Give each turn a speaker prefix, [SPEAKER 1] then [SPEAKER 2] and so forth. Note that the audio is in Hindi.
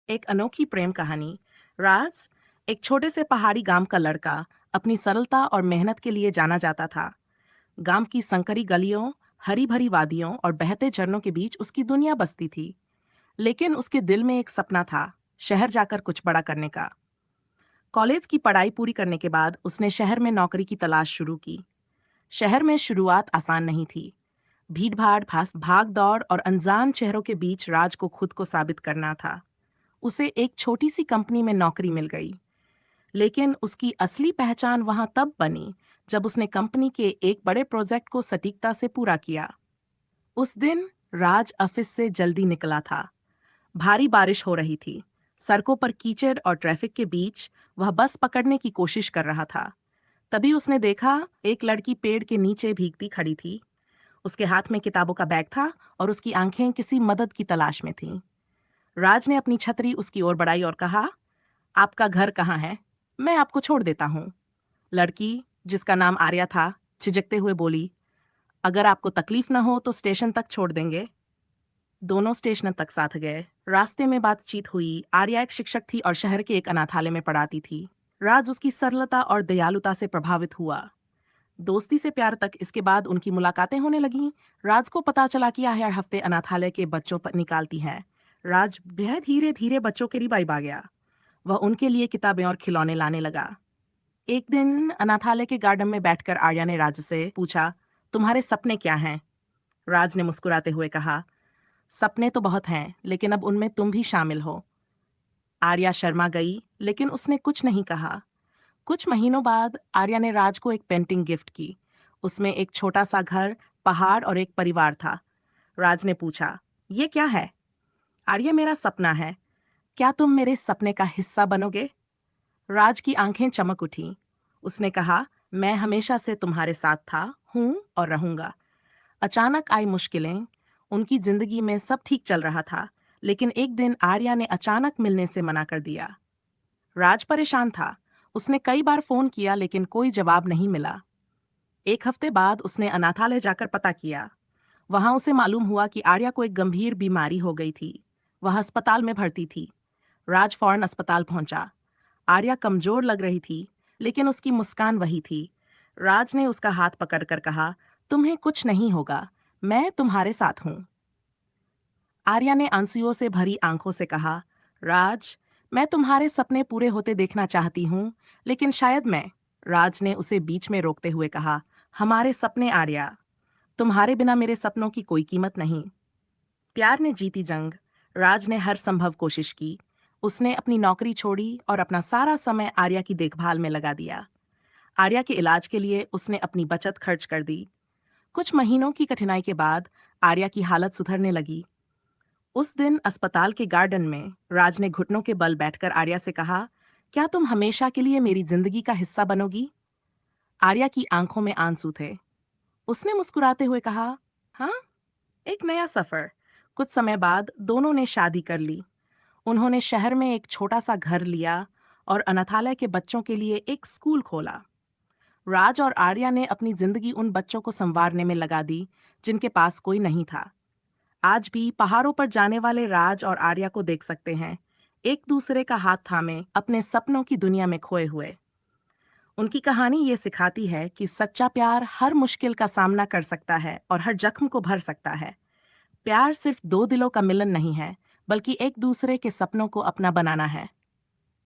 [SPEAKER 1] एक अनोखी प्रेम कहानी। राज एक छोटे से पहाड़ी गांव का लड़का अपनी सरलता और मेहनत के लिए जाना जाता था। गांव की संकरी गलियों, हरी भरी वादियों और बहते झरनों के बीच उसकी दुनिया बसती थी। लेकिन उसके दिल में एक सपना था, शहर जाकर कुछ बड़ा करने का। कॉलेज की पढ़ाई पूरी करने के बाद उसने शहर में नौकरी की तलाश शुरू की। शहर में शुरुआत आसान नहीं थी। भीड़ भाड़, भाग दौड़ और अनजान चेहरों के बीच राज को खुद को साबित करना था। उसे एक छोटी सी कंपनी में नौकरी मिल गई। लेकिन उसकी असली पहचान वहां तब बनी जब उसने कंपनी के एक बड़े प्रोजेक्ट को सटीकता से पूरा किया। उस दिन राज ऑफिस से जल्दी निकला था। भारी बारिश हो रही थी। सड़कों पर कीचड़ और ट्रैफिक के बीच वह बस पकड़ने की कोशिश कर रहा था। तभी उसने देखा, एक लड़की पेड़ के नीचे भीगती खड़ी थी। उसके हाथ में किताबों का बैग था और उसकी आंखें किसी मदद की तलाश में थीं। राज ने अपनी छतरी उसकी ओर बढ़ाई और कहा, आपका घर कहाँ है? मैं आपको छोड़ देता हूँ। लड़की, जिसका नाम आर्या था, झिझकते हुए बोली, अगर आपको तकलीफ न हो तो स्टेशन तक छोड़ देंगे। दोनों स्टेशन तक साथ गए। रास्ते में बातचीत हुई। आर्या एक शिक्षक थी और शहर के एक अनाथालय में पढ़ाती थी। राज उसकी सरलता और दयालुता से प्रभावित हुआ। दोस्ती से प्यार तक। इसके बाद उनकी मुलाकातें होने लगीं। राज को पता चला कि आर्या हर हफ्ते अनाथालय के बच्चों पर निकालती है। राज बेहद धीरे धीरे बच्चों के करीब आ गया। वह उनके लिए किताबें और खिलौने लाने लगा। एक दिन अनाथालय के गार्डन में बैठकर आर्या ने राज से पूछा, तुम्हारे सपने क्या हैं? राज ने मुस्कुराते हुए कहा, सपने तो बहुत हैं, लेकिन अब उनमें तुम भी शामिल हो। आर्या शर्मा गई, लेकिन उसने कुछ नहीं कहा। कुछ महीनों बाद आर्या ने राज को एक पेंटिंग गिफ्ट की। उसमें एक छोटा सा घर, पहाड़ और एक परिवार था। राज ने पूछा, ये क्या है? आर्या, मेरा सपना है। क्या तुम मेरे सपने का हिस्सा बनोगे? राज की आंखें चमक उठीं। उसने कहा, मैं हमेशा से तुम्हारे साथ था, हूं और रहूंगा। अचानक आई मुश्किलें। उनकी जिंदगी में सब ठीक चल रहा था, लेकिन एक दिन आर्या ने अचानक मिलने से मना कर दिया। राज परेशान था। उसने कई बार फोन किया, लेकिन कोई जवाब नहीं मिला। एक हफ्ते बाद उसने अनाथालय जाकर पता किया। वहां उसे मालूम हुआ कि आर्या को एक गंभीर बीमारी हो गई थी। वह अस्पताल में भर्ती थी। राज फौरन अस्पताल पहुंचा। आर्या कमजोर लग रही थी, लेकिन उसकी मुस्कान वही थी। राज ने उसका हाथ पकड़कर कहा, तुम्हें कुछ नहीं होगा, मैं तुम्हारे साथ हूं। आर्या ने आंसुओं से भरी आंखों से कहा, राज, मैं तुम्हारे सपने पूरे होते देखना चाहती हूं, लेकिन शायद मैं। राज ने उसे बीच में रोकते हुए कहा, हमारे सपने आर्या, तुम्हारे बिना मेरे सपनों की कोई कीमत नहीं। प्यार ने जीती जंग। राज ने हर संभव कोशिश की। उसने अपनी नौकरी छोड़ी और अपना सारा समय आर्या की देखभाल में लगा दिया। आर्या के इलाज के लिए उसने अपनी बचत खर्च कर दी। कुछ महीनों की कठिनाई के बाद आर्या की हालत सुधरने लगी। उस दिन अस्पताल के गार्डन में राज ने घुटनों के बल बैठकर आर्या से कहा, क्या तुम हमेशा के लिए मेरी जिंदगी का हिस्सा बनोगी? आर्या की आंखों में आंसू थे। उसने मुस्कुराते हुए कहा, हाँ, एक नया सफर। कुछ समय बाद दोनों ने शादी कर ली। उन्होंने शहर में एक छोटा सा घर लिया और अनाथालय के बच्चों के लिए एक स्कूल खोला। राज और आर्या ने अपनी जिंदगी उन बच्चों को संवारने में लगा दी जिनके पास कोई नहीं था। आज भी पहाड़ों पर जाने वाले राज और आर्या को देख सकते हैं, एक दूसरे का हाथ थामे अपने सपनों की दुनिया में खोए हुए। उनकी कहानी ये सिखाती है कि सच्चा प्यार हर मुश्किल का सामना कर सकता है और हर जख्म को भर सकता है। प्यार सिर्फ दो दिलों का मिलन नहीं है, बल्कि एक दूसरे के सपनों को अपना बनाना है।